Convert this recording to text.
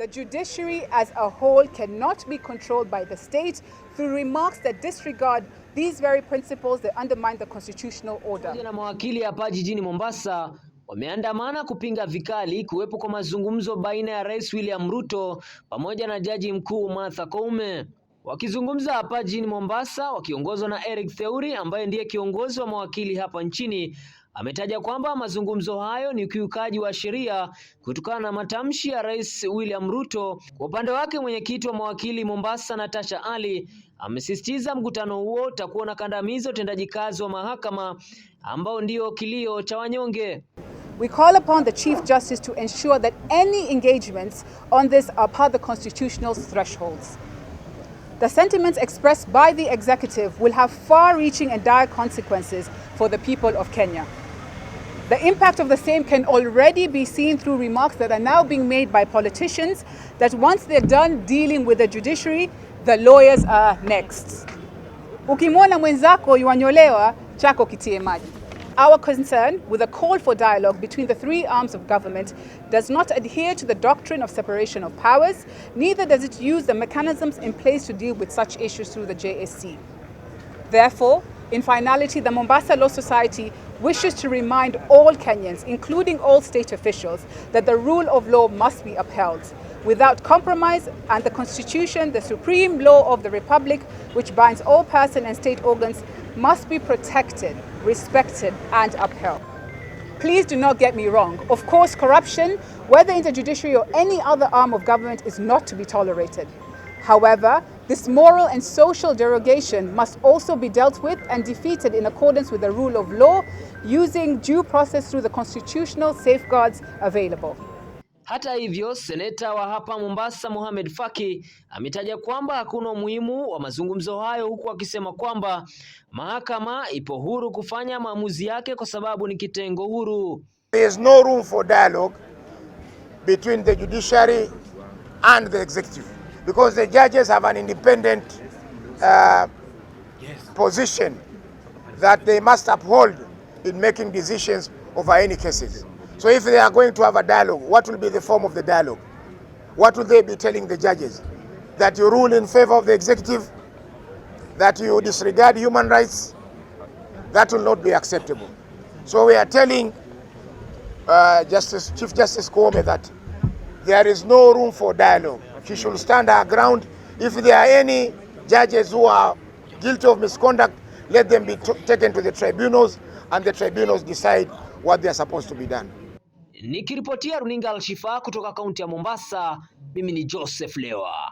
The judiciary as a whole cannot be controlled by the state through remarks that disregard these very principles that undermine the constitutional order. Na mawakili hapa jijini Mombasa wameandamana kupinga vikali kuwepo kwa mazungumzo baina ya Rais William Ruto pamoja na Jaji Mkuu Martha Koome. Wakizungumza hapa jijini Mombasa, wakiongozwa na Eric Theuri ambaye ndiye kiongozi wa mawakili hapa nchini, ametaja kwamba mazungumzo hayo ni ukiukaji wa sheria kutokana na matamshi ya Rais William Ruto. Kwa upande wake, mwenyekiti wa mawakili Mombasa Natasha Ali amesisitiza mkutano huo utakuwa na kandamizo utendaji kazi wa mahakama ambao ndio kilio cha wanyonge. We call upon the Chief Justice to ensure that any engagements on this are per the constitutional thresholds. The sentiments expressed by the executive will have far-reaching and dire consequences for the people of Kenya. The impact of the same can already be seen through remarks that are now being made by politicians that once they're done dealing with the judiciary, the lawyers are next. Ukimwona mwenzako yuanyolewa, chako kitie maji. Our concern with a call for dialogue between the three arms of government does not adhere to the doctrine of separation of powers, neither does it use the mechanisms in place to deal with such issues through the JSC. Therefore, in finality, the Mombasa Law Society wishes to remind all Kenyans, including all state officials, that the rule of law must be upheld without compromise, and the Constitution, the supreme law of the Republic, which binds all person and state organs, must be protected, respected, and upheld. Please do not get me wrong. Of course, corruption, whether in the judiciary or any other arm of government, is not to be tolerated. However, this moral and social derogation must also be dealt with and defeated in accordance with the rule of law, using due process through the constitutional safeguards available. Hata hivyo, seneta wa hapa Mombasa Mohamed Faki ametaja kwamba hakuna umuhimu wa mazungumzo hayo, huku akisema kwamba mahakama ipo huru kufanya maamuzi yake kwa sababu ni kitengo huru. There is no room for dialogue between the judiciary and the executive because the judges have an independent position that they must uphold in making decisions over any cases. So if they are going to have a dialogue, what will be the form of the dialogue? What will they be telling the judges? That you rule in favor of the executive? That you disregard human rights? That will not be acceptable. So we are telling Chief Justice Koome that there is no room for dialogue. She should stand her ground. If there are any judges who are guilty of misconduct, let them be taken to the tribunals and the tribunals decide what they are supposed to be done. Nikiripotia runinga Al Shifa kutoka kaunti ya Mombasa, mimi ni Joseph Lewa.